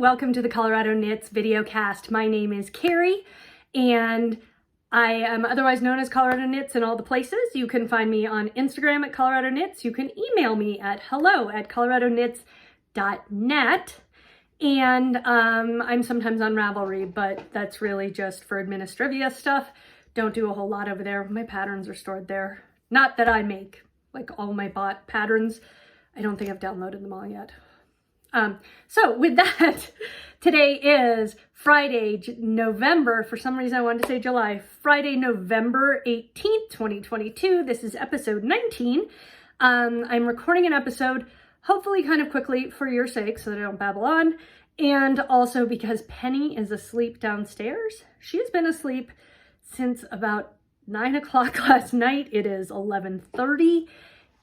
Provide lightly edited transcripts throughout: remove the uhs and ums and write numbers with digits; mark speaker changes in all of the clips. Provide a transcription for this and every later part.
Speaker 1: welcome to the Colorado Knits videocast. My name is Carrie and I am otherwise known as Colorado Knits in all the places. You can find me on Instagram at Colorado Knits. You can email me at hello@coloradoknits.net. And I'm sometimes on Ravelry, but that's really just for Administrivia stuff. Don't do a whole lot over there. My patterns are stored there. Not that I make, like all my bought patterns. I don't think I've downloaded them all yet. So with that, today is Friday, November, for some reason I wanted to say July, Friday, November 18th, 2022. This is episode 19. I'm recording an episode, hopefully kind of quickly for your sake so that I don't babble on. And also because Penny is asleep downstairs. She has been asleep since about 9 o'clock last night. It is 11:30.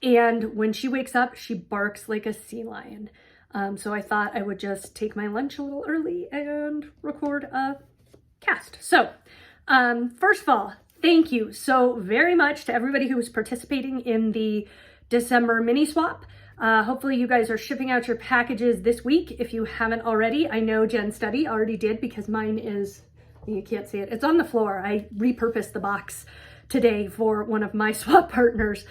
Speaker 1: And when she wakes up, she barks like a sea lion. So I thought I would just take my lunch a little early and record a cast. So first of all, thank you so very much to everybody who was participating in the December mini swap. Hopefully you guys are shipping out your packages this week if you haven't already. I know Jen Study already did because mine is, you can't see it, it's on the floor. I repurposed the box today for one of my swap partners.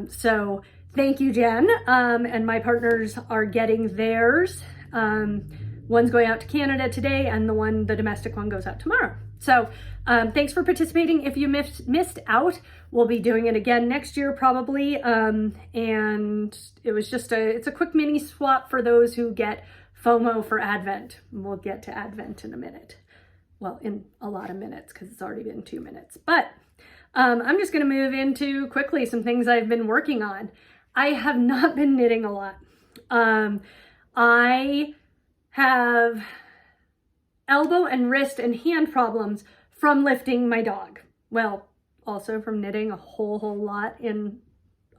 Speaker 1: So thank you, Jen. And my partners are getting theirs. One's going out to Canada today and the domestic one goes out tomorrow. So thanks for participating. If you missed out, we'll be doing it again next year probably. And it was just it's a quick mini swap for those who get FOMO for Advent. We'll get to Advent in a minute. Well, in a lot of minutes because it's already been 2 minutes. But I'm just going to move into quickly some things I've been working on. I have not been knitting a lot. I have elbow and wrist and hand problems from lifting my dog. Well, also from knitting a whole lot in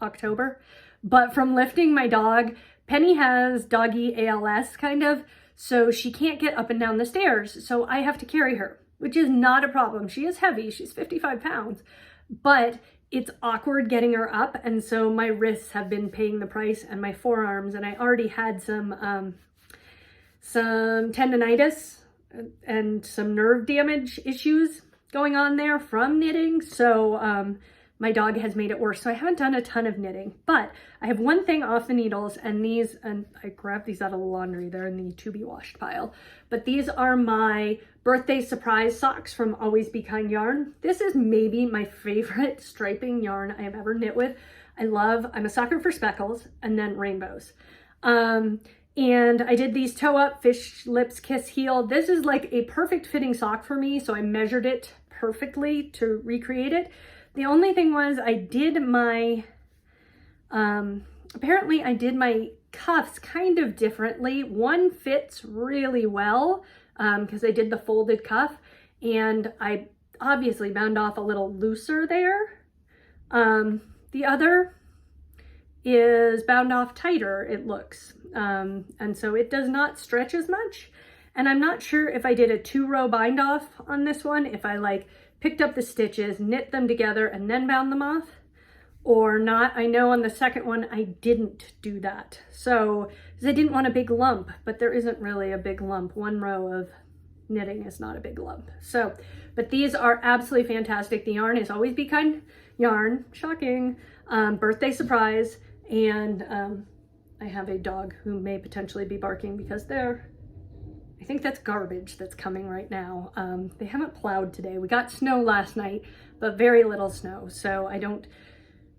Speaker 1: October, but from lifting my dog. Penny has doggy ALS kind of, so she can't get up and down the stairs. So I have to carry her, which is not a problem. She is heavy, she's 55 pounds, but it's awkward getting her up. And so my wrists have been paying the price and my forearms, and I already had some tendonitis and some nerve damage issues going on there from knitting. So my dog has made it worse. So I haven't done a ton of knitting, but I have one thing off the needles, and I grabbed these out of the laundry. They're in the to be washed pile, but these are my birthday surprise socks from Always Be Kind yarn. This is maybe my favorite striping yarn I have ever knit with. I'm a sucker for speckles and then rainbows. And I did these toe up, fish lips, kiss heel. This is like a perfect fitting sock for me. So I measured it perfectly to recreate it. The only thing was I did my, apparently I did my cuffs kind of differently. One fits really well because I did the folded cuff, and I obviously bound off a little looser there. The other is bound off tighter, it looks. And so it does not stretch as much. And I'm not sure if I did a 2-row bind off on this one, if I like picked up the stitches, knit them together, and then bound them off or not. I know on the second one, I didn't do that. So, because I didn't want a big lump, but there isn't really a big lump. 1 row of knitting is not a big lump. So, but these are absolutely fantastic. The yarn is Always Be Kind yarn, shocking, birthday surprise. And I have a dog who may potentially be barking because I think that's garbage that's coming right now. They haven't plowed today. We got snow last night, but very little snow. So I don't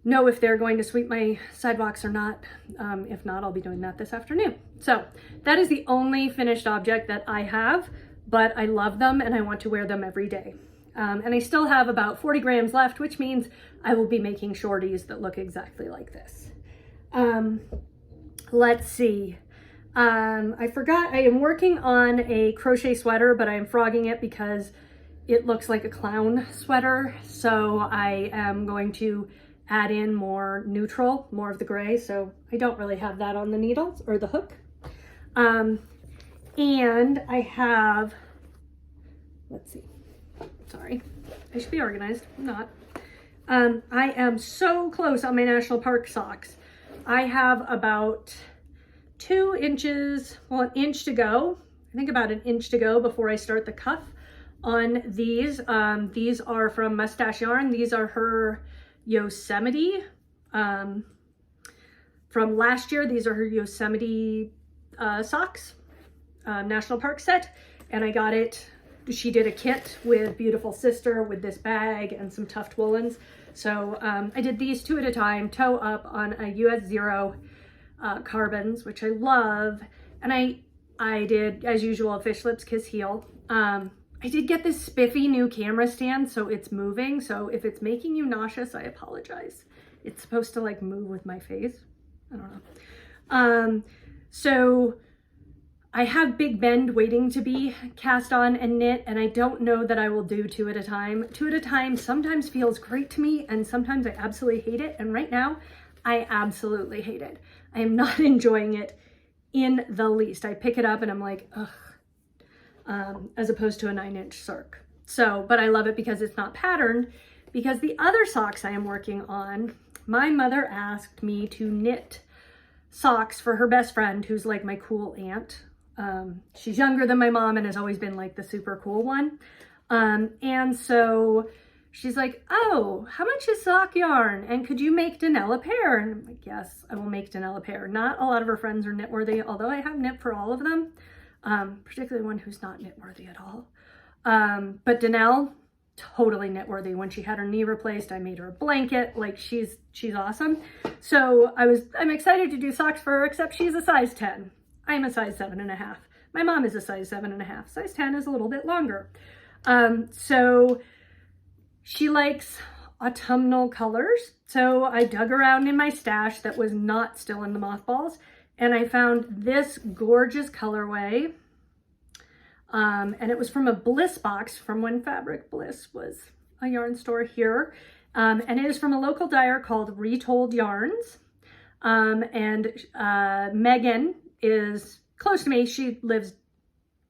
Speaker 1: know if they're going to sweep my sidewalks or not. If not, I'll be doing that this afternoon. So that is the only finished object that I have, but I love them and I want to wear them every day. And I still have about 40 grams left, which means I will be making shorties that look exactly like this. Let's see. I forgot I am working on a crochet sweater, but I am frogging it because it looks like a clown sweater. So I am going to add in more neutral, more of the gray. So I don't really have that on the needles or the hook. And I have, let's see, sorry, I should be organized, I'm not. I am so close on my National Park socks. I have about 2 inches, well, an inch to go. think about an inch to go before I start the cuff on these. These are from Mustache Yarn. These are her Yosemite from last year. These are her Yosemite socks, National Park set. And I got it, she did a kit with Beautiful Sister with this bag and some tuft woolens. So I did these 2 at a time, toe up on a US Zero carbons, which I love. And I did, as usual, Fish Lips Kiss Heel. I did get this spiffy new camera stand, so it's moving. So if it's making you nauseous, I apologize. It's supposed to like move with my face. I don't know. So I have Big Bend waiting to be cast on and knit, and I don't know that I will do 2 at a time. 2 at a time sometimes feels great to me, and sometimes I absolutely hate it. And right now, I absolutely hate it. I am not enjoying it in the least. I pick it up and I'm like, ugh, as opposed to a 9-inch circ. So, but I love it because it's not patterned, because the other socks I am working on, my mother asked me to knit socks for her best friend, who's like my cool aunt. She's younger than my mom and has always been like the super cool one. And so she's like, oh, how much is sock yarn? And could you make Danelle a pair? And I'm like, yes, I will make Danelle a pair. Not a lot of her friends are knit worthy, although I have knit for all of them, particularly one who's not knit worthy at all. But Danelle, totally knit worthy. When she had her knee replaced, I made her a blanket. Like she's awesome. So I'm excited to do socks for her, except she's a size 10. I'm a size 7.5. My mom is a size 7.5. Size 10 is a little bit longer. So she likes autumnal colors. So I dug around in my stash that was not still in the mothballs, and I found this gorgeous colorway. And it was from a Bliss box from when Fabric Bliss was a yarn store here. And it is from a local dyer called Retold Yarns. And Megan is close to me. She lives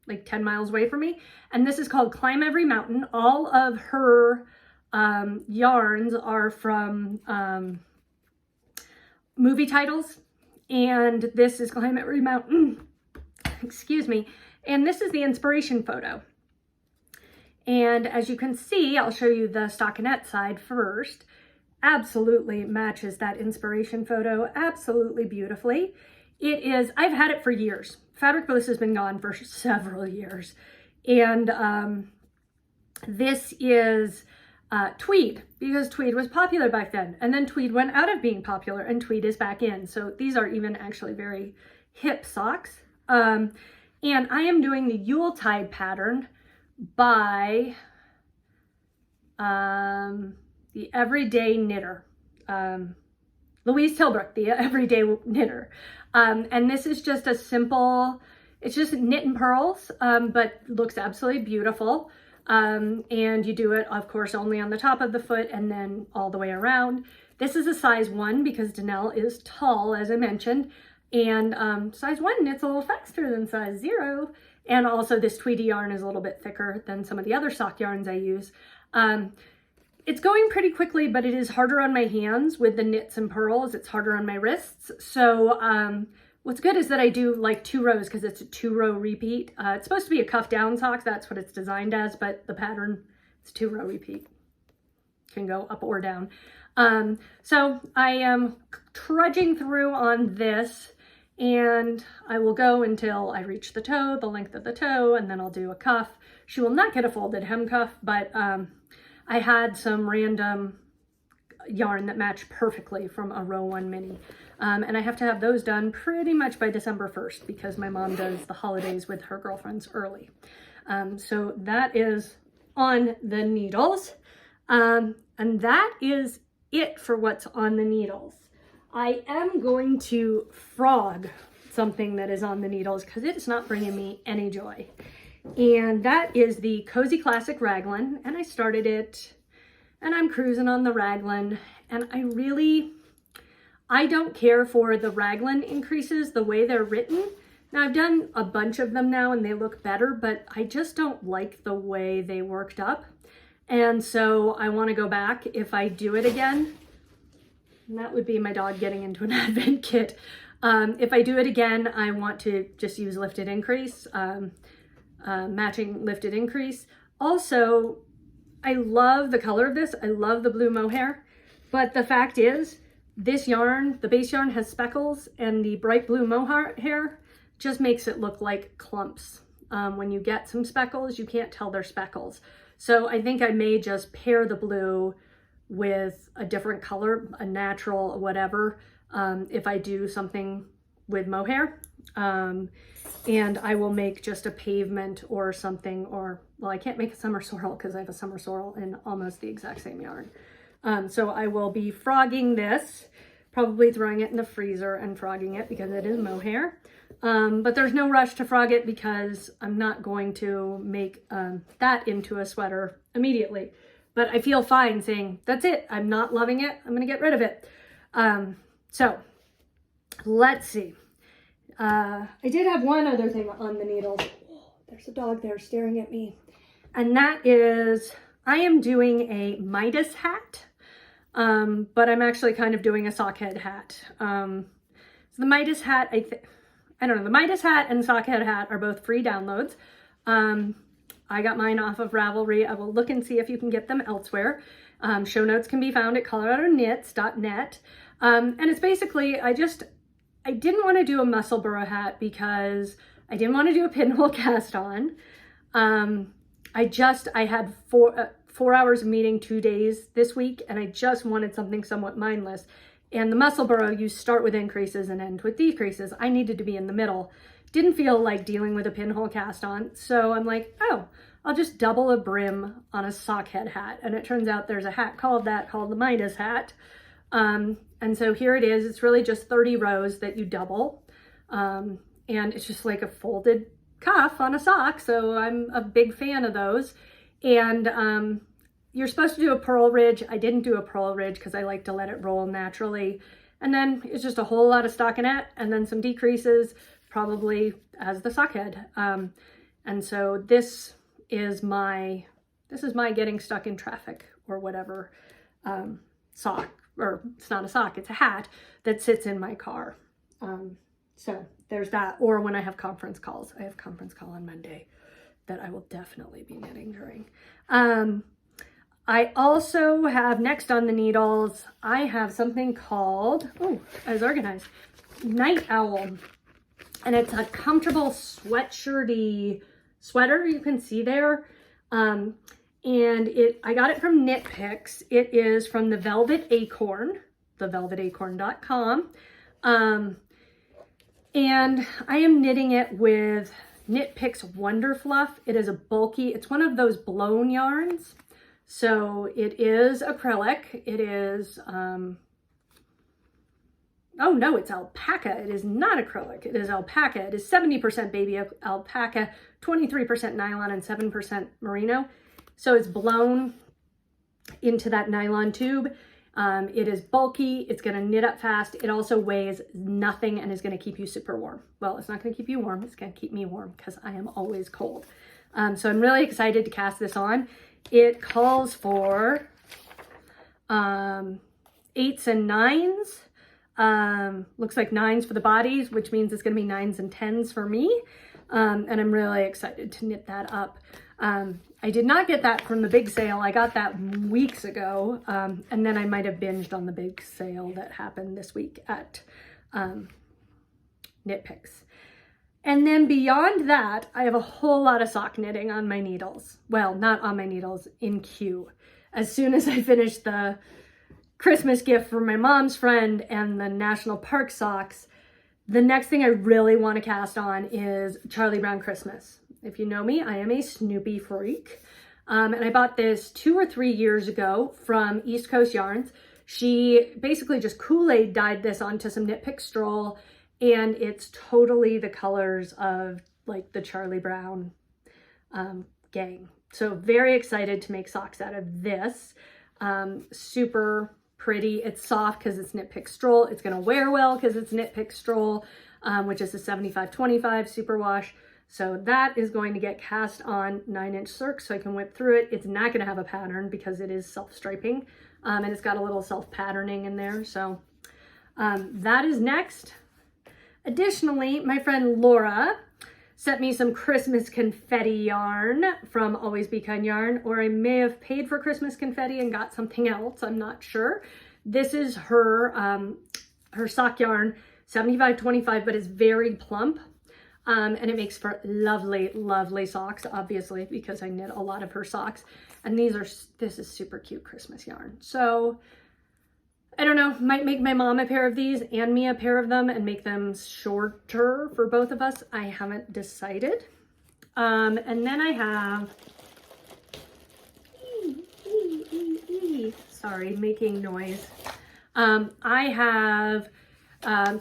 Speaker 1: like 10 miles away from me. And this is called Climb Every Mountain. All of her yarns are from movie titles. And this is Climb Every Mountain. Excuse me. And this is the inspiration photo. And as you can see, I'll show you the stockinette side first. Absolutely matches that inspiration photo absolutely beautifully. It is, I've had it for years. Fabric Bliss has been gone for several years. And this is tweed, because tweed was popular back then. And then tweed went out of being popular and tweed is back in. So these are even actually very hip socks. And I am doing the Yuletide pattern by the Everyday Knitter. Louise Tilbrook, the Everyday Knitter. And this is just a simple, it's just knit and pearls, but looks absolutely beautiful. And you do it, of course, only on the top of the foot and then all the way around. This is a size 1 because Danelle is tall, as I mentioned. And size 1 knits a little faster than size 0. And also this Tweedy yarn is a little bit thicker than some of the other sock yarns I use. It's going pretty quickly, but it is harder on my hands with the knits and pearls. It's harder on my wrists. So what's good is that I do like 2 rows because it's a 2-row repeat. It's supposed to be a cuff down sock. That's what it's designed as, but the pattern is 2-row repeat. Can go up or down. So I am trudging through on this, and I will go until I reach the toe, the length of the toe, and then I'll do a cuff. She will not get a folded hem cuff, but I had some random yarn that matched perfectly from a Row 1 mini. And I have to have those done pretty much by December 1st because my mom does the holidays with her girlfriends early. So that is on the needles. And that is it for what's on the needles. I am going to frog something that is on the needles because it's not bringing me any joy. And that is the Cozy Classic Raglan. And I started it and I'm cruising on the Raglan. And I don't care for the Raglan increases the way they're written. Now I've done a bunch of them now and they look better, but I just don't like the way they worked up. And so I want to go back if I do it again. And that would be my dog getting into an Advent kit. If I do it again, I want to just use lifted increase. matching lifted increase. Also, I love the color of this. I love the blue mohair, but the fact is this yarn, the base yarn, has speckles, and the bright blue mohair just makes it look like clumps. When you get some speckles, you can't tell they're speckles. So I think I may just pair the blue with a different color, a natural, whatever, if I do something with mohair. And I will make just a pavement or something, or, well, I can't make a summer sorrel because I have a summer sorrel in almost the exact same yarn. So I will be frogging this, probably throwing it in the freezer and frogging it because it is mohair. But there's no rush to frog it because I'm not going to make that into a sweater immediately. But I feel fine saying, that's it, I'm not loving it, I'm gonna get rid of it. So let's see. I did have one other thing on the needles. Oh, there's a dog there staring at me. And that is, I am doing a Midas hat, but I'm actually kind of doing a sockhead hat. So the Midas hat, I don't know, the Midas hat and sockhead hat are both free downloads. I got mine off of Ravelry. I will look and see if you can get them elsewhere. Show notes can be found at coloradoknits.net. And it's basically, I didn't want to do a Musselburgh hat because I didn't want to do a pinhole cast on. I had 4 hours of meeting 2 days this week, and I just wanted something somewhat mindless. And the Musselburgh, you start with increases and end with decreases. I needed to be in the middle. Didn't feel like dealing with a pinhole cast on. So I'm like, oh, I'll just double a brim on a sockhead hat. And it turns out there's a hat called the Midas hat. And so here it is. It's really just 30 rows that you double. And it's just like a folded cuff on a sock. So I'm a big fan of those. And you're supposed to do a purl ridge. I didn't do a purl ridge because I like to let it roll naturally. And then it's just a whole lot of stockinette and then some decreases, probably as the sockhead. And so this is my getting stuck in traffic or whatever sock, or it's not a sock, it's a hat that sits in my car. So there's that. Or when I have conference calls, I have conference call on Monday that I will definitely be knitting during. I also have, next on the needles, I have something called, oh, I was organized, Night Owl. And it's a comfortable sweatshirty sweater you can see there. And I got it from Knit Picks. It is from the Velvet Acorn, thevelvetacorn.com. And I am knitting it with Knit Picks Wonder Fluff. It is a bulky, it's one of those blown yarns. So it is acrylic. It is, oh no, it's alpaca. It is not acrylic. It is alpaca. It is 70% baby alpaca, 23% nylon, and 7% merino. So it's blown into that nylon tube. It is bulky. It's going to knit up fast. It also weighs nothing and is going to keep you super warm. Well, it's not going to keep you warm. It's going to keep me warm because I am always cold. So I'm really excited to cast this on. It calls for 8s and 9s. Looks like 9s for the bodies, which means it's going to be 9s and 10s for me. And I'm really excited to knit that up. I did not get that from the big sale. I got that weeks ago. And then I might have binged on the big sale that happened this week at Knit Picks. And then beyond that, I have a whole lot of sock knitting on my needles. Well, not on my needles, in queue. As soon as I finish the Christmas gift for my mom's friend and the National Park socks, the next thing I really want to cast on is Charlie Brown Christmas. If you know me, I am a Snoopy freak. And I bought this 2 or 3 years ago from East Coast Yarns. She basically just Kool-Aid dyed this onto some Knit Pick Stroll, and it's totally the colors of like the Charlie Brown gang. So very excited to make socks out of this. Super pretty. It's soft because it's Knit Pick Stroll. It's going to wear well because it's Knit Pick Stroll, which is a 75-25 superwash. So that is going to get cast on 9-inch circ so I can whip through it. It's not going to have a pattern because it is self-striping, and it's got a little self-patterning in there. So that is next. Additionally, my friend Laura sent me some Christmas confetti yarn from Always Be Kind Yarn, or I may have paid for Christmas confetti and got something else. I'm not sure. This is her sock yarn, 75/25, but it's very plump. And it makes for lovely, lovely socks, obviously, because I knit a lot of her socks. And this is super cute Christmas yarn. So I don't know, might make my mom a pair of these and me a pair of them and make them shorter for both of us. I haven't decided. And then I have, sorry, making noise. I have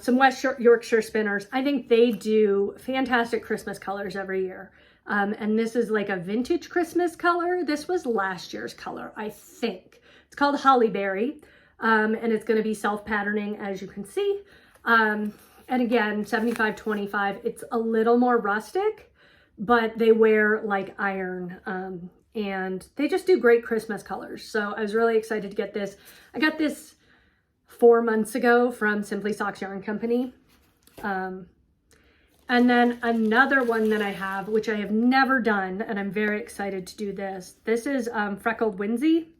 Speaker 1: some West Yorkshire spinners. I think they do fantastic Christmas colors every year. And this is like a vintage Christmas color. This was last year's color, I think. It's called Hollyberry. And it's going to be self-patterning, as you can see. And again, 75/25. It's a little more rustic, but they wear like iron. And they just do great Christmas colors. So I was really excited to get this. I got this 4 months ago from Simply Socks Yarn Company. And then another one that I have, which I have never done, and I'm very excited to do this. This is Freckled Whimsy.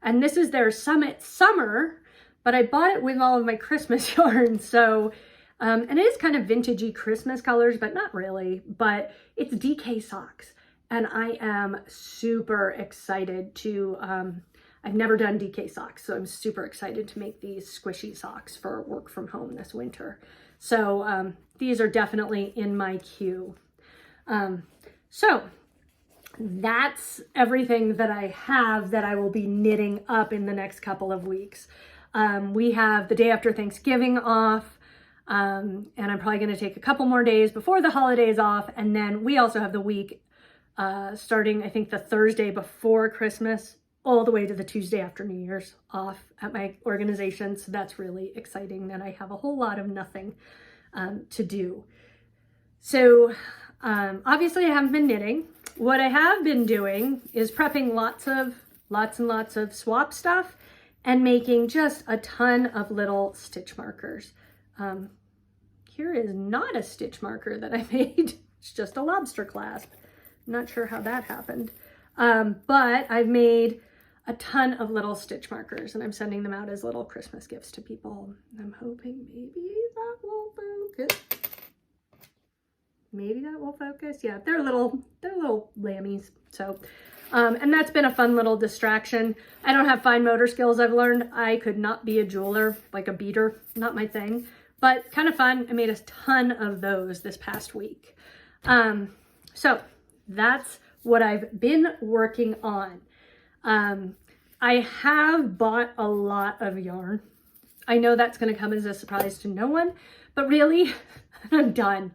Speaker 1: And this is their Summit Summer, but I bought it with all of my Christmas yarn. So, and it is kind of vintagey Christmas colors, but not really, but it's DK socks. And I am super excited to, I've never done DK socks, so I'm super excited to make these squishy socks for work from home this winter. So these are definitely in my queue. So that's everything that I have that I will be knitting up in the next couple of weeks. We have the day after Thanksgiving off, and I'm probably going to take a couple more days before the holidays off. And then we also have the week starting, I think, the Thursday before Christmas, all the way to the Tuesday after New Year's off at my organization. So that's really exciting that I have a whole lot of nothing to do. So obviously I haven't been knitting. What I have been doing is prepping lots and lots of swap stuff and making just a ton of little stitch markers. Here is not a stitch marker that I made. It's just a lobster clasp. I'm not sure how that happened. But I've made a ton of little stitch markers and I'm sending them out as little Christmas gifts to people. I'm hoping maybe that will focus. Maybe that will focus. Yeah, they're little lammies. So, and that's been a fun little distraction. I don't have fine motor skills. I've learned I could not be a jeweler, like a beater, not my thing, but kind of fun. I made a ton of those this past week. So that's what I've been working on. I have bought a lot of yarn. I know that's going to come as a surprise to no one, but really, I'm done.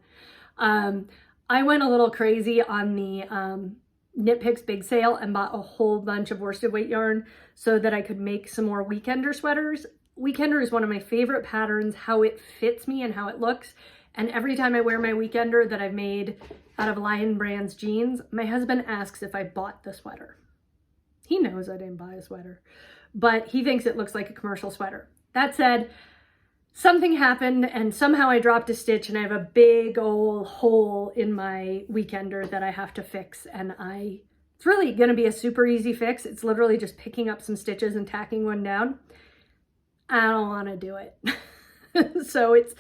Speaker 1: I went a little crazy on the Knit Picks big sale and bought a whole bunch of worsted weight yarn so that I could make some more Weekender sweaters. Weekender is one of my favorite patterns, how it fits me and how it looks. And every time I wear my Weekender that I've made out of Lion Brand's jeans, my husband asks if I bought the sweater. He knows I didn't buy a sweater, but he thinks it looks like a commercial sweater. That said, something happened and somehow I dropped a stitch and I have a big old hole in my Weekender that I have to fix. And it's really going to be a super easy fix. It's literally just picking up some stitches and tacking one down. I don't want to do it. So it's,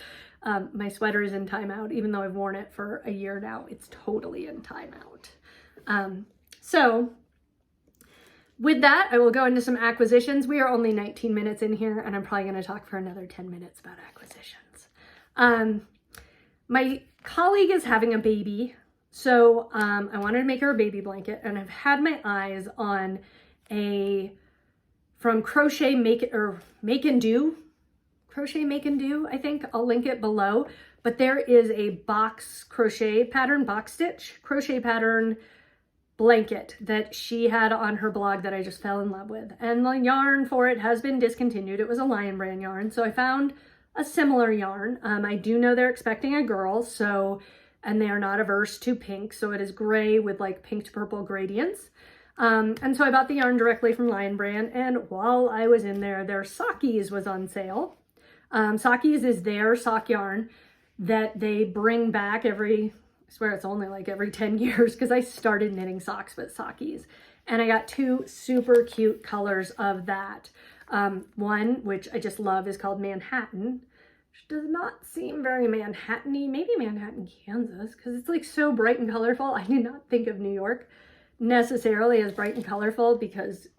Speaker 1: my sweater is in timeout, even though I've worn it for a year now. It's totally in timeout. So with that, I will go into some acquisitions. We are only 19 minutes in here, and I'm probably going to talk for another 10 minutes about acquisitions. My colleague is having a baby, so I wanted to make her a baby blanket, and I've had my eyes on from Crochet Make and Do, I think. I'll link it below. But there is a box stitch crochet pattern blanket that she had on her blog that I just fell in love with. And the yarn for it has been discontinued. It was a Lion Brand yarn. So I found a similar yarn. I do know they're expecting a girl, and they are not averse to pink. So it is gray with like pink to purple gradients. And so I bought the yarn directly from Lion Brand. And while I was in there, their Sockies was on sale. Sockies is their sock yarn that they bring back every I swear it's only like every 10 years because I started knitting socks with Sakis. And I got two super cute colors of that. One, which I just love, is called Manhattan, which does not seem very Manhattan-y. Maybe Manhattan, Kansas, because it's like so bright and colorful. I do not think of New York necessarily as bright and colorful, because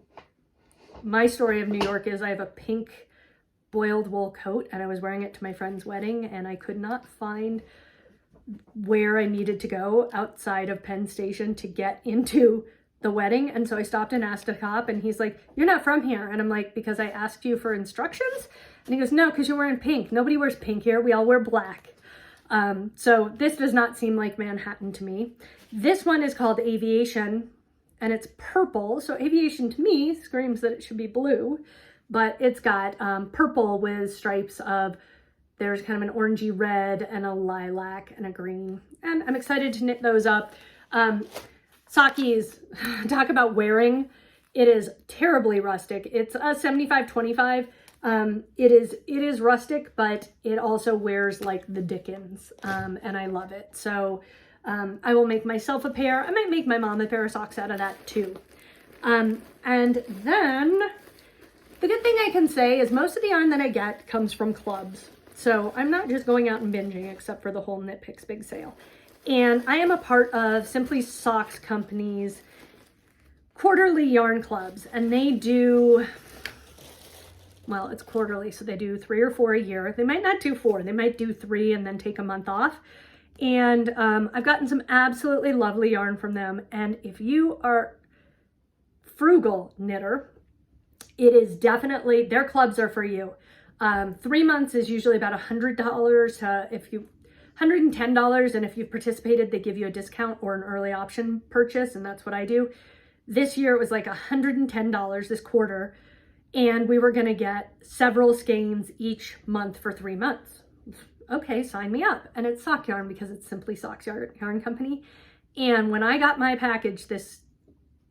Speaker 1: my story of New York is I have a pink boiled wool coat and I was wearing it to my friend's wedding and I could not find where I needed to go outside of Penn Station to get into the wedding. And so I stopped and asked a cop and he's like, "You're not from here." And I'm like, "Because I asked you for instructions?" And he goes, "No, because you're wearing pink. Nobody wears pink here. We all wear black." So this does not seem like Manhattan to me. This one is called Aviation and it's purple. So Aviation to me screams that it should be blue, but it's got purple with stripes of, there's kind of an orangey red and a lilac and a green. And I'm excited to knit those up. Sakis, talk about wearing. It is terribly rustic. It's a 75-25. It is rustic, but it also wears like the Dickens, and I love it. So I will make myself a pair. I might make my mom a pair of socks out of that too. And then the good thing I can say is most of the yarn that I get comes from clubs. So I'm not just going out and binging, except for the whole Knit Picks big sale. And I am a part of Simply Socks Company's quarterly yarn clubs, and they do, well, it's quarterly, so they do 3 or 4 a year. They might not do 4, they might do 3 and then take a month off. And I've gotten some absolutely lovely yarn from them. And if you are frugal knitter, it is definitely, their clubs are for you. 3 months is usually about $100 if you, $110, and if you've participated, they give you a discount or an early option purchase, and that's what I do. This year it was like $110 this quarter, and we were gonna get several skeins each month for 3 months. Okay, sign me up. And it's sock yarn because it's Simply Socks Yarn Company. And when I got my package this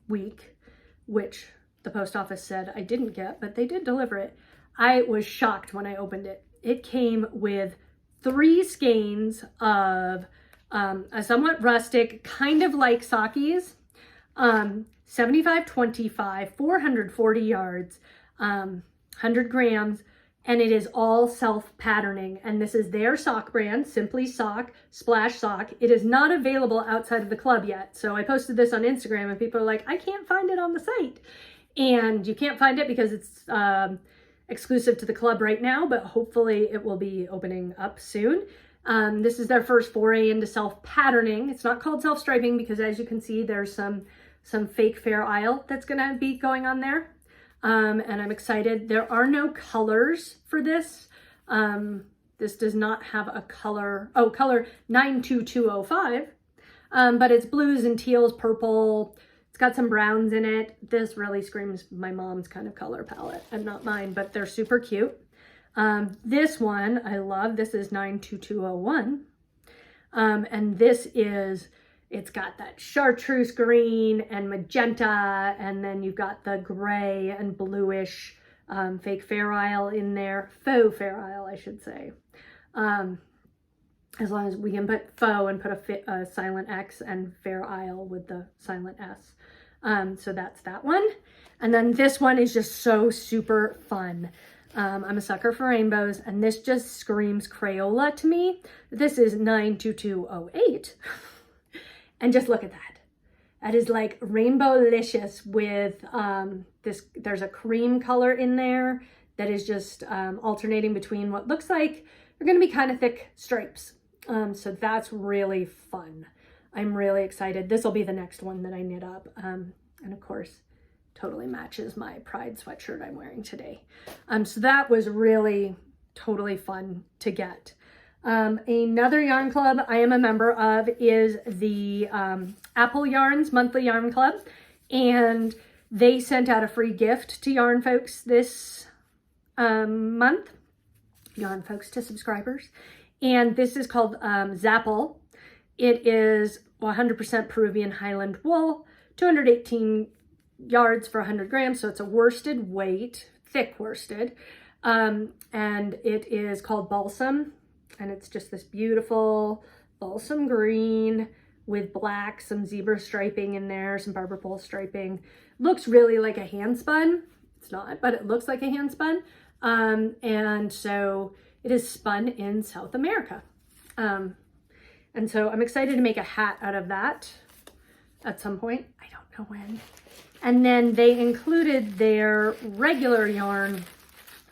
Speaker 1: week, which the post office said I didn't get, but they did deliver it, I was shocked when I opened it. It came with 3 skeins of a somewhat rustic, kind of like Sakis, 75-25, 440 yards, 100 grams, and it is all self-patterning. And this is their sock brand, Simply Sock, Splash Sock. It is not available outside of the club yet. So I posted this on Instagram and people are like, "I can't find it on the site." And you can't find it because it's exclusive to the club right now, but hopefully it will be opening up soon. This is their first foray into self-patterning. It's not called self-striping because, as you can see, there's some fake Fair Isle that's gonna be going on there. And I'm excited. There are no colors for this. This does not have a color, color 92205, but it's blues and teals, purple. It's got some browns in it. This really screams my mom's kind of color palette and not mine, but they're super cute. This one I love. This is 92201. And this is, it's got that chartreuse green and magenta, and then you've got the gray and bluish fake Fair Isle in there. Faux Fair Isle, I should say. As long as we can put faux and put a silent X, and Fair Isle with the silent S. So that's that one. And then this one is just so super fun. I'm a sucker for rainbows, and this just screams Crayola to me. This is 92208. And just look at that. That is like rainbow-licious with there's a cream color in there that is just alternating between what looks like they're gonna be kind of thick stripes. So that's really fun. I'm really excited. This will be the next one that I knit up. And of course, totally matches my Pride sweatshirt I'm wearing today. So that was really totally fun to get. Another yarn club I am a member of is the Apple Yarns Monthly Yarn Club, and they sent out a free gift to yarn folks this month. Yarn folks to subscribers. And this is called Zapple. It is 100% Peruvian Highland wool, 218 yards for 100 grams. So it's a worsted weight, thick worsted. And it is called Balsam. And it's just this beautiful balsam green with black, some zebra striping in there, some barber pole striping. Looks really like a handspun. It's not, but it looks like a handspun. And so it is spun in South America. And so I'm excited to make a hat out of that at some point. I don't know when. And then they included their regular yarn.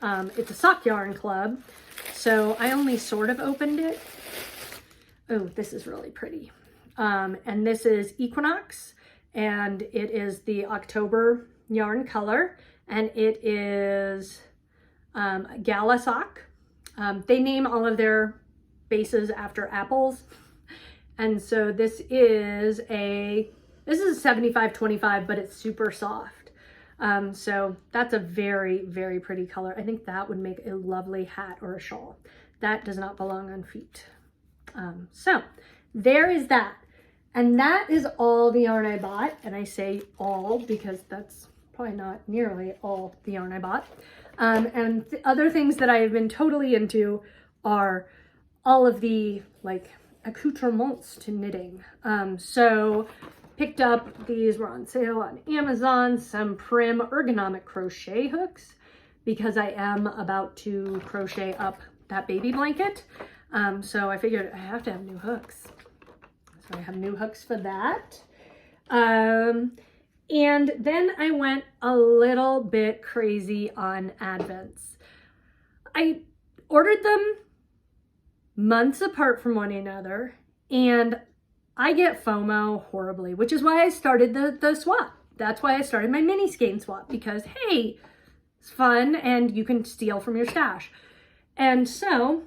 Speaker 1: It's a sock yarn club. So I only sort of opened it. Oh, this is really pretty. And this is Equinox, and it is the October yarn color, and it is Gala sock. They name all of their bases after apples. And so this is a 75-25, but it's super soft. So that's a very, very pretty color. I think that would make a lovely hat or a shawl. That does not belong on feet. So there is that. And that is all the yarn I bought. And I say all because that's probably not nearly all the yarn I bought. And the other things that I have been totally into are all of the like accoutrements to knitting. So picked up, these were on sale on Amazon, some Prim ergonomic crochet hooks because I am about to crochet up that baby blanket. So I figured I have to have new hooks. So I have new hooks for that. And then I went a little bit crazy on Advents. I ordered them months apart from one another, and I get FOMO horribly, which is why I started the swap. That's why I started my mini skein swap, because hey, it's fun and you can steal from your stash. And so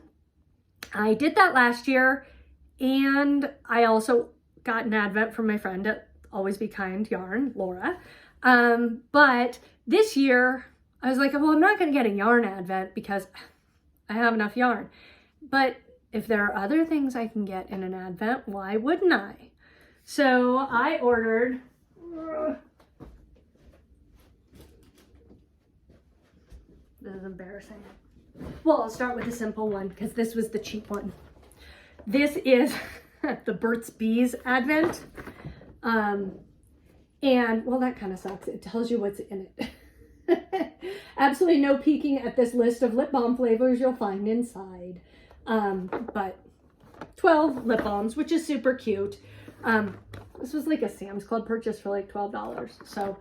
Speaker 1: I did that last year, and I also got an Advent from my friend at Always Be Kind Yarn, Laura. But this year I was like, well, I'm not going to get a yarn Advent because I have enough yarn. But if there are other things I can get in an Advent, why wouldn't I? So I ordered this is embarrassing. Well, I'll start with a simple one because this was the cheap one. This is the Burt's Bees Advent. And well, that kind of sucks. It tells you what's in it. Absolutely no peeking at this list of lip balm flavors you'll find inside. But 12 lip balms, which is super cute. This was like a Sam's Club purchase for like $12. So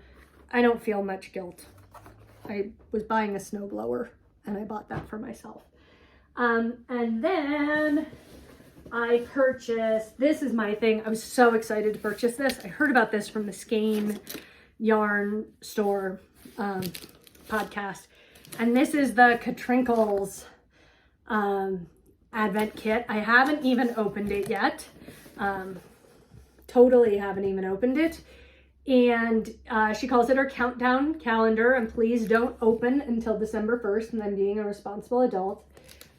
Speaker 1: I don't feel much guilt. I was buying a snowblower and I bought that for myself. And then I purchased, this is my thing. I was so excited to purchase this. I heard about this from the Skein Yarn Store podcast. And this is the Katrinkles Advent Kit. I haven't even opened it yet. Totally haven't even opened it. And she calls it her countdown calendar. And please don't open until December 1st. And I'm being a responsible adult.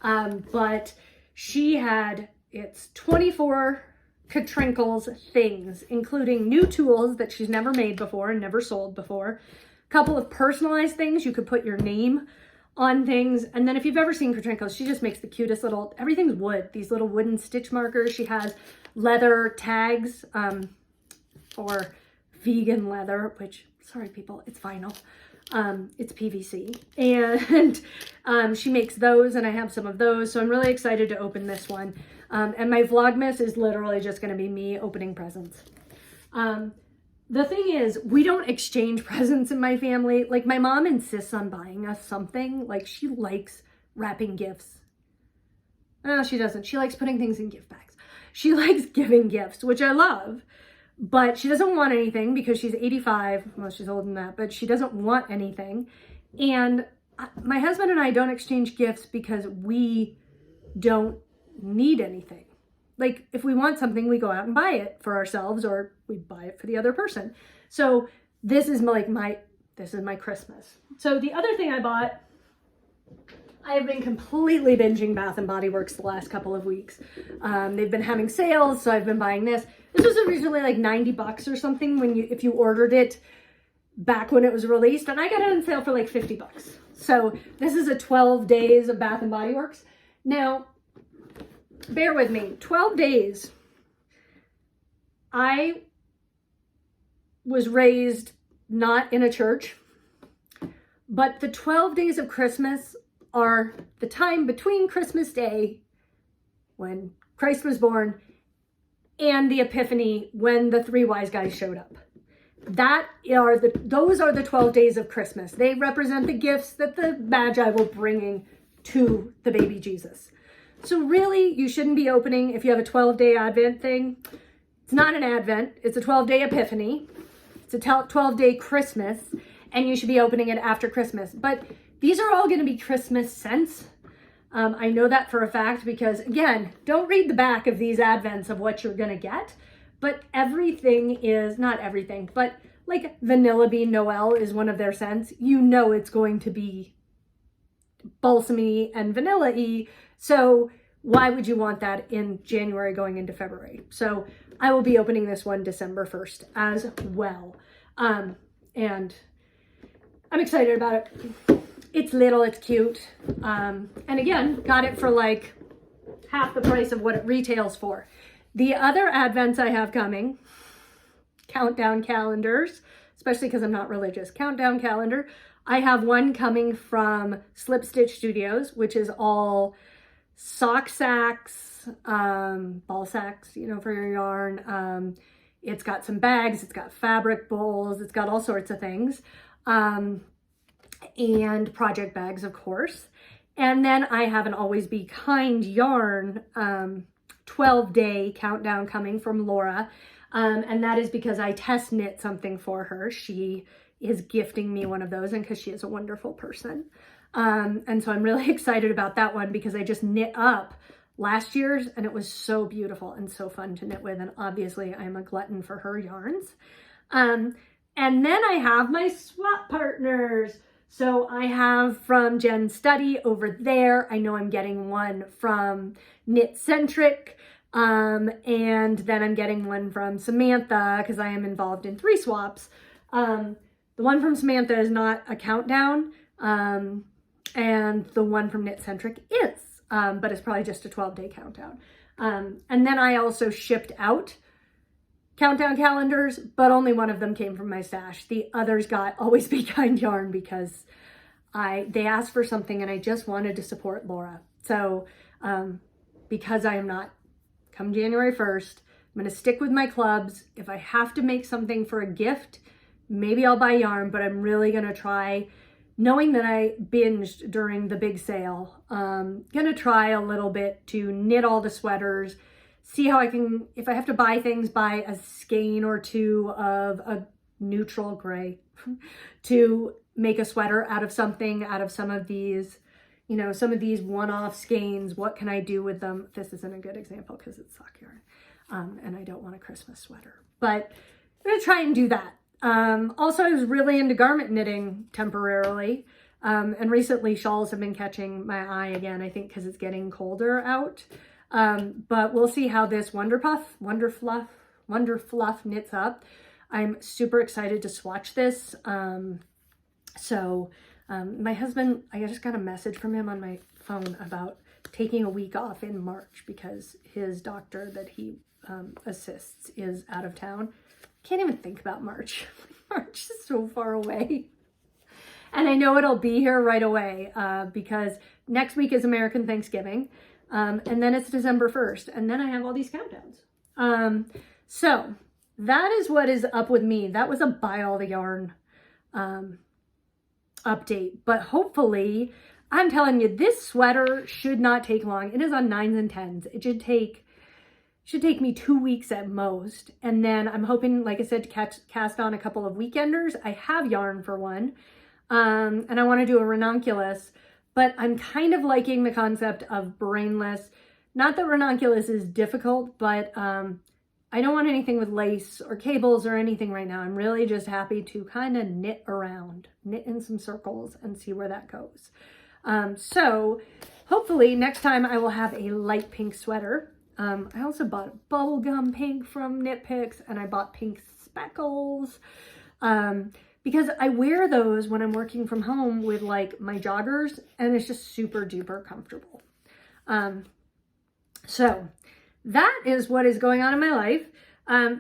Speaker 1: But she had, it's 24 Katrinkles things, including new tools that she's never made before and never sold before. A couple of personalized things. You could put your name on things. And then if you've ever seen Katrinkles, she just makes the cutest little, everything's wood, these little wooden stitch markers. She has leather tags for vegan leather, which, sorry people, it's vinyl. It's PVC. And she makes those, and I have some of those. So I'm really excited to open this one. And my Vlogmas is literally just going to be me opening presents. The thing is, we don't exchange presents in my family. Like, my mom insists on buying us something. Like, she likes wrapping gifts. No, she doesn't. She likes putting things in gift bags. She likes giving gifts, which I love. But she doesn't want anything because she's 85. Well, she's older than that, but she doesn't want anything. And my husband and I don't exchange gifts because we don't need anything. Like, if we want something, we go out and buy it for ourselves, or we buy it for the other person. So this is like this is my Christmas. So the other thing I bought, I have been completely binging Bath & Body Works the last couple of weeks. They've been having sales, so I've been buying this. This was originally like $90 or something if you ordered it back when it was released, and I got it on sale for like $50. So this is a 12 days of Bath & Body Works. Now, bear with me, 12 days. I was raised not in a church, but the 12 days of Christmas are the time between Christmas Day, when Christ was born, and the Epiphany, when the three wise guys showed up. Those are the 12 days of Christmas. They represent the gifts that the Magi were bringing to the baby Jesus. So really, you shouldn't be opening, if you have a 12-day Advent thing, it's not an Advent, it's a 12-day Epiphany. It's a 12-day Christmas, and you should be opening it after Christmas. But these are all going to be Christmas scents. I know that for a fact because, again, don't read the back of these Advents of what you're going to get. But everything is, not everything, but like Vanilla Bean Noel is one of their scents. You know it's going to be balsamy and vanilla-y. So why would you want that in January going into February? So I will be opening this one December 1st as well. And I'm excited about it. It's little, it's cute. And again, got it for like half the price of what it retails for. The other Advents I have coming, countdown calendars, especially because I'm not religious, countdown calendar. I have one coming from Slip Stitch Studios, which is all sock sacks, ball sacks, you know, for your yarn. It's got some bags, it's got fabric bowls, it's got all sorts of things. And project bags, of course. And then I have an Always Be Kind yarn 12-day countdown coming from Laura. And that is because I test knit something for her. She is gifting me one of those, and because she is a wonderful person. And so I'm really excited about that one because I just knit up last year's and it was so beautiful and so fun to knit with. And obviously I'm a glutton for her yarns. And then I have my swap partners. So I have from Jen Study over there. I know I'm getting one from Knit Centric. And then I'm getting one from Samantha because I am involved in 3 swaps. The one from Samantha is not a countdown. And the one from Knit Centric is, but it's probably just a 12-day countdown. And then I also shipped out countdown calendars, but only one of them came from my stash. The others got Always Be Kind yarn because they asked for something and I just wanted to support Laura. So because I am not, come January 1st, I'm going to stick with my clubs. If I have to make something for a gift, maybe I'll buy yarn, but I'm really going to try, knowing that I binged during the big sale, going to try a little bit to knit all the sweaters, see how I can, if I have to buy things, buy a skein or two of a neutral gray to make a sweater out of something, out of some of these, you know, some of these one-off skeins. What can I do with them? This isn't a good example because it's sock yarn, and I don't want a Christmas sweater, but I'm going to try and do that. Also, I was really into garment knitting temporarily, and recently shawls have been catching my eye again, I think because it's getting colder out. But we'll see how this Wonder Fluff knits up. I'm super excited to swatch this. My husband, I just got a message from him on my phone about taking a week off in March because his doctor that he assists is out of town. Can't even think about March. March is so far away. And I know it'll be here right away because next week is American Thanksgiving. And then it's December 1st. And then I have all these countdowns. So that is what is up with me. That was a buy all the yarn update. But hopefully, I'm telling you, this sweater should not take long. It is on 9s and 10s. It should take me 2 weeks at most. And then I'm hoping, like I said, to cast on a couple of weekenders. I have yarn for one. And I want to do a ranunculus. But I'm kind of liking the concept of brainless. Not that ranunculus is difficult, but I don't want anything with lace or cables or anything right now. I'm really just happy to kind of knit around, knit in some circles and see where that goes. So hopefully next time I will have a light pink sweater. I also bought bubblegum pink from Knit Picks, and I bought pink speckles. Because I wear those when I'm working from home with like my joggers, and it's just super duper comfortable. So that is what is going on in my life.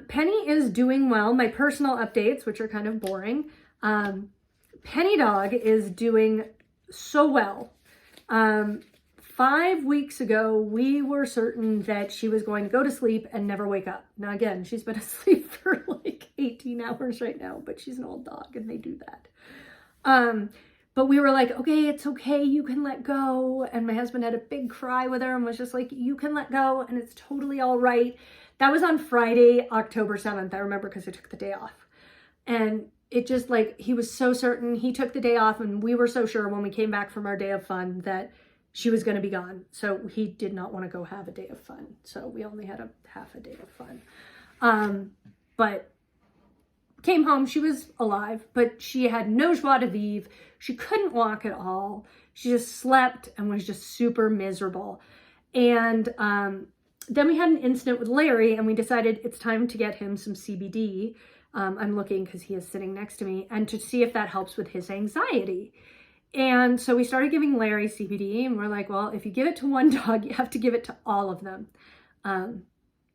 Speaker 1: Penny is doing well. My personal updates, which are kind of boring. Penny Dog is doing so well. 5 weeks ago, we were certain that she was going to go to sleep and never wake up. Now, again, she's been asleep for like 18 hours right now, but she's an old dog and they do that. But we were like, okay, it's okay. You can let go. And my husband had a big cry with her and was just like, you can let go and it's totally all right. That was on Friday, October 7th. I remember because I took the day off. And it just like, he was so certain. He took the day off and we were so sure when we came back from our day of fun that she was going to be gone. So he did not want to go have a day of fun. So we only had a half a day of fun. But came home, she was alive, but she had no joie de vivre. She couldn't walk at all. She just slept and was just super miserable. And then we had an incident with Larry and we decided it's time to get him some CBD. I'm looking because he is sitting next to me, and to see if that helps with his anxiety. And so we started giving Larry CBD and we're like, well, if you give it to one dog, you have to give it to all of them.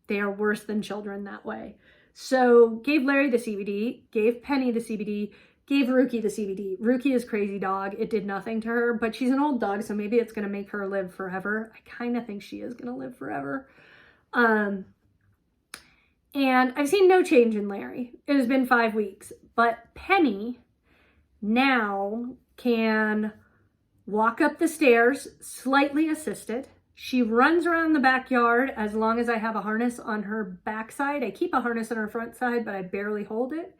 Speaker 1: They are worse than children that way. So gave Larry the CBD, gave Penny the CBD, gave Rookie the CBD. Rookie is crazy dog. It did nothing to her, but she's an old dog, so maybe it's going to make her live forever. I kind of think she is going to live forever. And I've seen no change in Larry. It has been 5 weeks, but Penny now can walk up the stairs, slightly assisted. She runs around the backyard as long as I have a harness on her backside. I keep a harness on her front side, but I barely hold it.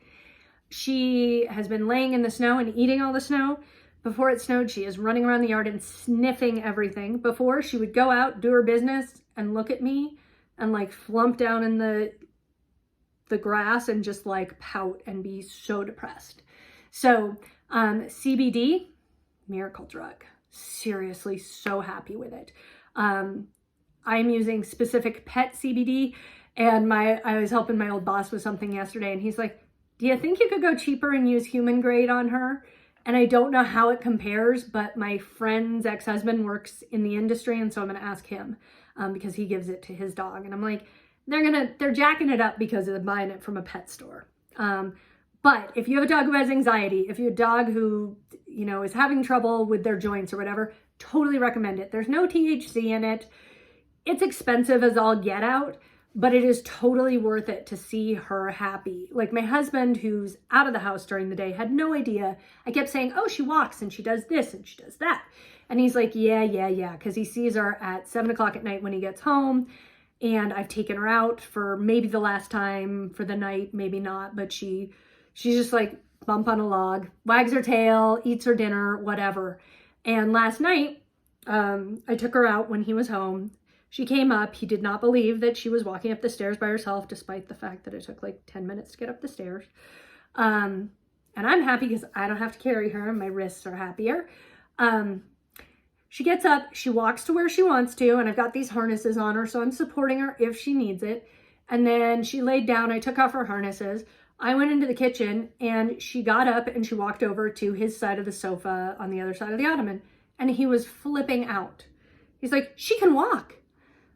Speaker 1: She has been laying in the snow and eating all the snow. Before it snowed, she is running around the yard and sniffing everything. Before, she would go out, do her business, and look at me and like flump down in the grass and just like pout and be so depressed. So CBD, miracle drug. Seriously, so happy with it. I'm using specific pet CBD, and I was helping my old boss with something yesterday, and he's like, do you think you could go cheaper and use human grade on her? And I don't know how it compares, but my friend's ex-husband works in the industry, and so I'm gonna ask him because he gives it to his dog. And I'm like, they're jacking it up because they're buying it from a pet store. But if you have a dog who has anxiety, if you have a dog who, you know, is having trouble with their joints or whatever, totally recommend it. There's no THC in it. It's expensive as all get out, but it is totally worth it to see her happy. Like my husband, who's out of the house during the day, had no idea. I kept saying, oh, she walks and she does this and she does that. And he's like, yeah. Because he sees her at 7 o'clock at night when he gets home. And I've taken her out for maybe the last time for the night, maybe not, but she's just like bump on a log, wags her tail, eats her dinner, whatever. And last night, I took her out when he was home. She came up. He did not believe that she was walking up the stairs by herself, despite the fact that it took like 10 minutes to get up the stairs. And I'm happy because I don't have to carry her. My wrists are happier. She gets up, she walks to where she wants to, and I've got these harnesses on her, so I'm supporting her if she needs it. And then she laid down, I took off her harnesses. I went into the kitchen and she got up and she walked over to his side of the sofa on the other side of the ottoman, and he was flipping out. He's like, she can walk.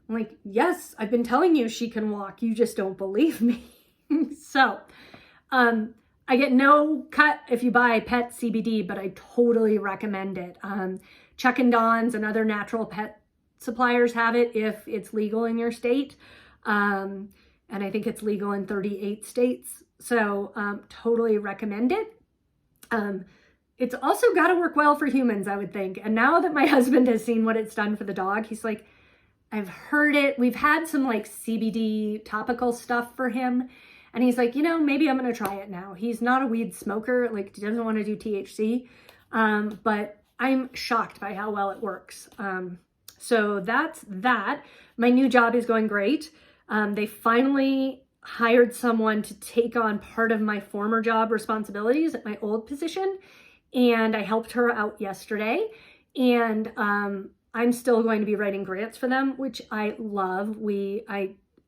Speaker 1: I'm like, yes, I've been telling you she can walk. You just don't believe me. So, I get no cut if you buy pet CBD, but I totally recommend it. Chuck and Don's and other natural pet suppliers have it if it's legal in your state. And I think it's legal in 38 states. So totally recommend it. It's also got to work well for humans, I would think. And now that my husband has seen what it's done for the dog, he's like, I've heard it. We've had some like CBD topical stuff for him. And he's like, you know, maybe I'm going to try it now. He's not a weed smoker. Like, he doesn't want to do THC. But I'm shocked by how well it works. So that's that. My new job is going great. They finally hired someone to take on part of my former job responsibilities at my old position. And I helped her out yesterday. And I'm still going to be writing grants for them, which I love.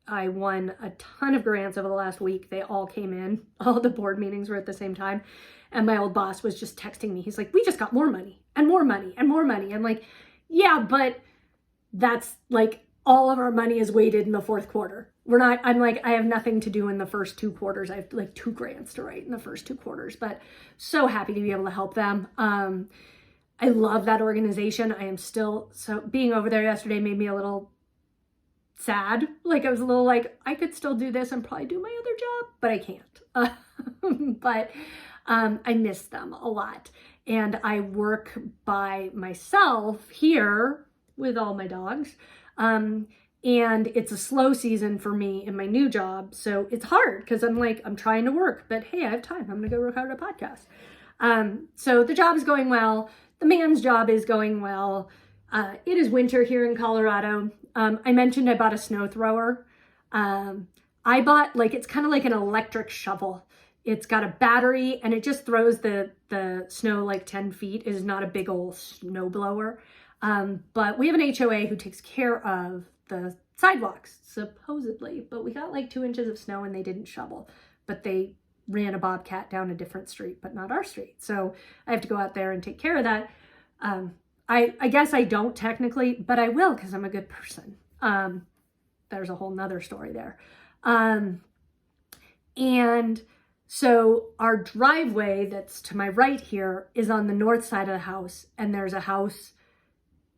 Speaker 1: I won a ton of grants over the last week. They all came in. All the board meetings were at the same time. And my old boss was just texting me. He's like, we just got more money and more money and more money. I'm like, yeah, but that's like all of our money is weighted in the fourth quarter. I'm like, I have nothing to do in the first 2 quarters. I have like 2 grants to write in the first 2 quarters, but so happy to be able to help them. I love that organization. I am still, so being over there yesterday made me a little sad. Like I was a little like, I could still do this and probably do my other job, but I can't. But I miss them a lot. And I work by myself here with all my dogs. And it's a slow season for me in my new job. So it's hard because I'm like, I'm trying to work, but hey, I have time. I'm going to go record a podcast. So the job is going well. The man's job is going well. It is winter here in Colorado. I mentioned I bought a snow thrower. I bought like, it's kind of like an electric shovel. It's got a battery and it just throws the snow like 10 feet. It is not a big old snow blower. But we have an HOA who takes care of the sidewalks, supposedly. But we got like 2 inches of snow and they didn't shovel. But they ran a Bobcat down a different street, but not our street. So I have to go out there and take care of that. I guess I don't technically, but I will because I'm a good person. There's a whole nother story there. And so our driveway that's to my right here is on the north side of the house, and there's a house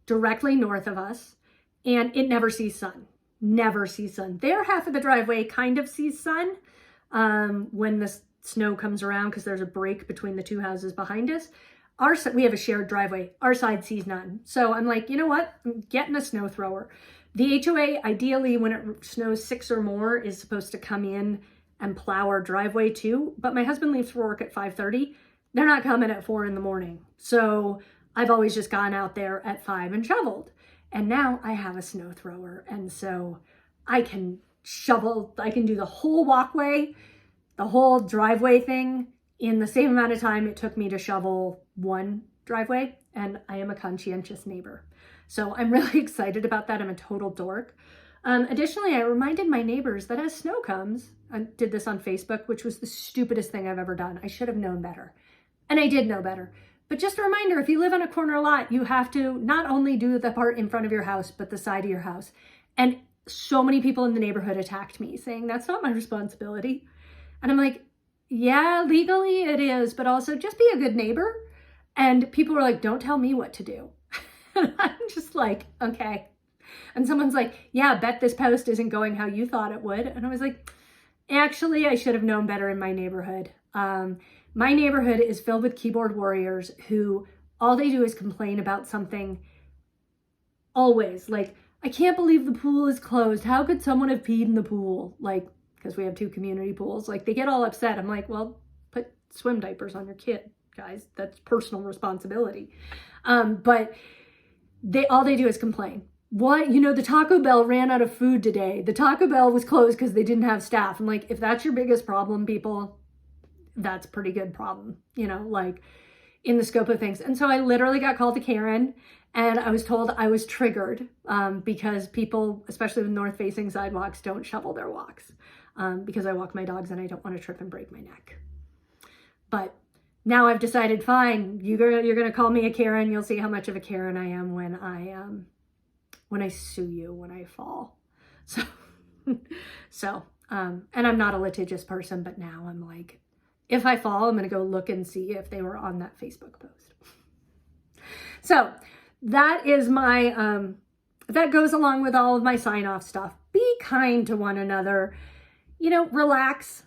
Speaker 1: directly north of us, and it never sees sun. Never sees sun. Their half of the driveway kind of sees sun when the snow comes around because there's a break between the 2 houses behind us. We have a shared driveway. Our side sees none. So I'm like, you know what? I'm getting a snow thrower. The HOA, ideally, when it snows 6 or more, is supposed to come in and plow our driveway too. But my husband leaves for work at 5:30. They're not coming at 4 in the morning. So I've always just gone out there at 5 and shoveled. And now I have a snow thrower. And so I can shovel, I can do the whole walkway, the whole driveway thing in the same amount of time it took me to shovel 1 driveway. And I am a conscientious neighbor. So I'm really excited about that. I'm a total dork. Additionally, I reminded my neighbors that as snow comes, I did this on Facebook, which was the stupidest thing I've ever done. I should have known better. And I did know better. But just a reminder, if you live on a corner lot, you have to not only do the part in front of your house, but the side of your house. And so many people in the neighborhood attacked me saying, that's not my responsibility. And I'm like, yeah, legally it is, but also just be a good neighbor. And people were like, don't tell me what to do. And I'm just like, okay. And someone's like, yeah, bet this post isn't going how you thought it would. And I was like, actually, I should have known better in my neighborhood. My neighborhood is filled with keyboard warriors who all they do is complain about something always. Like, I can't believe the pool is closed. How could someone have peed in the pool? Like, because we have 2 community pools. Like, they get all upset. I'm like, well, put swim diapers on your kid, guys. That's personal responsibility. But all they do is complain. What? You know, the Taco Bell ran out of food today. The Taco Bell was closed because they didn't have staff. I'm like, if that's your biggest problem, people, that's a pretty good problem, you know, like in the scope of things. And so I literally got called to Karen and I was told I was triggered because people, especially with north-facing sidewalks, don't shovel their walks because I walk my dogs and I don't want to trip and break my neck. But now I've decided, fine, you're going to call me a Karen. You'll see how much of a Karen I am when I sue you when I fall. So, and I'm not a litigious person, but now I'm like, if I fall, I'm going to go look and see if they were on that Facebook post. So that is my, that goes along with all of my sign-off stuff. Be kind to one another, you know, relax.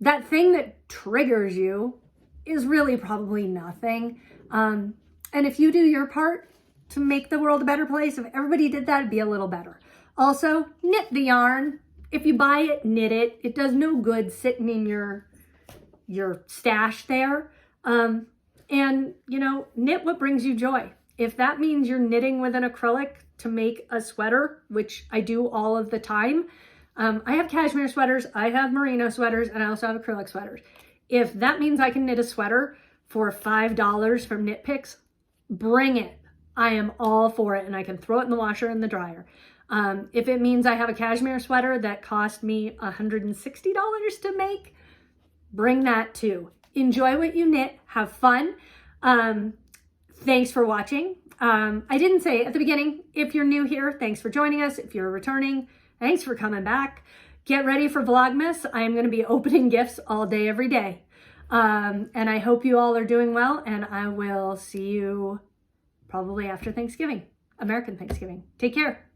Speaker 1: That thing that triggers you is really probably nothing. And if you do your part to make the world a better place, if everybody did that, it'd be a little better. Also, knit the yarn. If you buy it, knit it. It does no good sitting in your stash there. And, you know, knit what brings you joy. If that means you're knitting with an acrylic to make a sweater, which I do all of the time. I have cashmere sweaters, I have merino sweaters, and I also have acrylic sweaters. If that means I can knit a sweater for $5 from Knit Picks, bring it. I am all for it, and I can throw it in the washer and the dryer. If it means I have a cashmere sweater that cost me $160 to make, bring that too. Enjoy what you knit. Have fun. Thanks for watching. I didn't say at the beginning, if you're new here, thanks for joining us. If you're returning, thanks for coming back. Get ready for Vlogmas. I'm going to be opening gifts all day, every day. And I hope you all are doing well, and I will see you probably after Thanksgiving, American Thanksgiving. Take care.